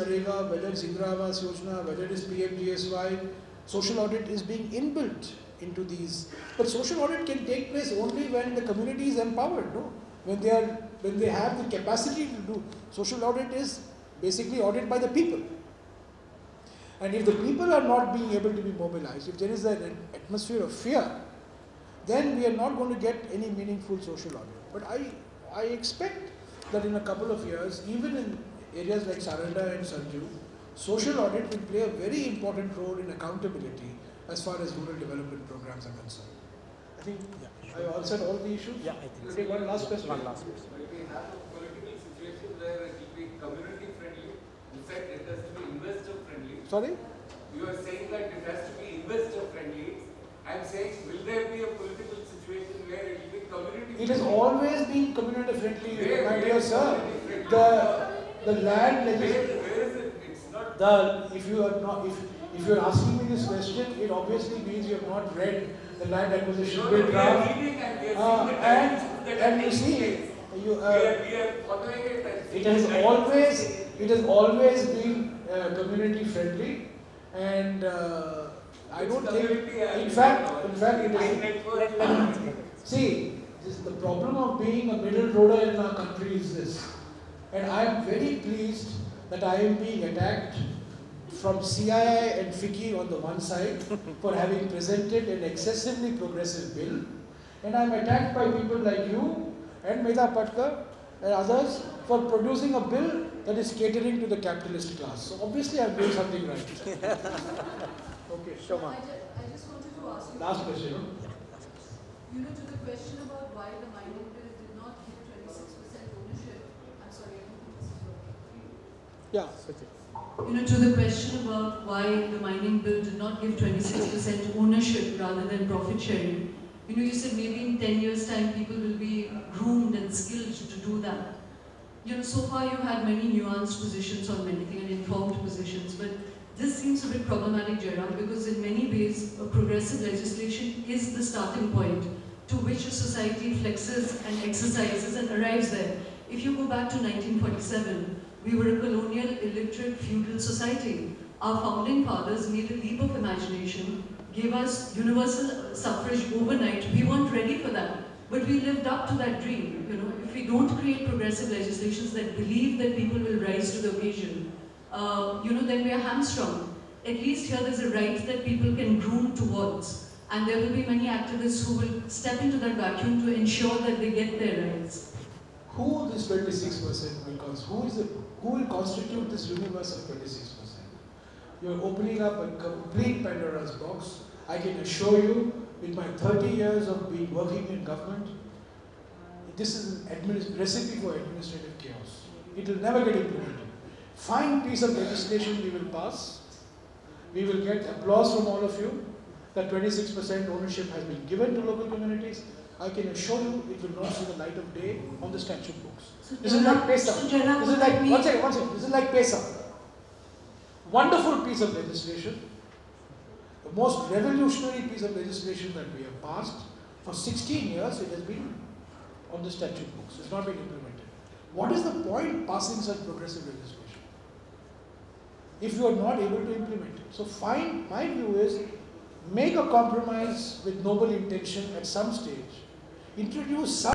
Narega, whether it's Indira Awas Yojana, whether it is PMGSY, social audit is being inbuilt into these. But social audit can take place only when the community is empowered, no? When they have the capacity to do. Social audit is basically audit by the people. And if the people are not being able to be mobilized, if there is an atmosphere of fear, then we are not going to get any meaningful social audit. But I expect that in a couple of years, even in areas like Saranda and Sanju, social audit will play a very important role in accountability as far as rural development programs are concerned. I think I answered all the issues. Yeah, I think we'll take one last question. One last question. But we have a political situation where it will be community friendly. In fact, it has to be investor friendly. Sorry? You are saying that it has to be investor friendly. I am saying, will there be a political situation where it will be community friendly? It has always been community friendly, my dear sir. The land legislation. Where is it? It's not. If you are asking me this question, it obviously means you have not read the land acquisition bill draft. And you see, we are following it. It has always been community friendly, and I don't think. In fact, it is. See, the problem of being a middle roader in our country is this. And I am very pleased that I am being attacked from CII and FICCI on the one side for having presented an excessively progressive bill. And I am attacked by people like you and Medha Patkar and others for producing a bill that is catering to the capitalist class. So obviously I am doing something right. Okay. Shoma. I just wanted to ask you. Last question. To the question about why the mining bill did not give 26% ownership. I'm sorry, I don't think this is working. Yeah. To the question about why the mining bill did not give 26% ownership rather than profit sharing. You said maybe in 10 years' time people will be groomed and skilled to do that. So far you had many nuanced positions on many things and informed positions, but this seems a bit problematic, Jairam, because in many ways progressive legislation is the starting point to which a society flexes and exercises and arrives there. If you go back to 1947, we were a colonial, illiterate, feudal society. Our founding fathers made a leap of imagination, gave us universal suffrage overnight. We weren't ready for that, but we lived up to that dream. If we don't create progressive legislations that believe that people will rise to the occasion, then we are hamstrung. At least here there's a right that people can groom towards. And there will be many activists who will step into that vacuum to ensure that they get their rights. Who this 26% will constitute? Who will constitute this universe of 26%? You're opening up a complete Pandora's box. I can assure you, with my 30 years of working in government, this is a recipe for administrative chaos. It will never get implemented. Fine piece of legislation we will pass. We will get applause from all of you that 26% ownership has been given to local communities. I can assure you it will not see the light of day on the statute books. This is like PESA. This is like, one second. This is like PESA. Wonderful piece of legislation. The most revolutionary piece of legislation that we have passed. For 16 years it has been on the statute books. It's not been implemented. What is the point passing such progressive legislation if you are not able to implement it? So my view is, make a compromise with noble intention at some stage. Introduce some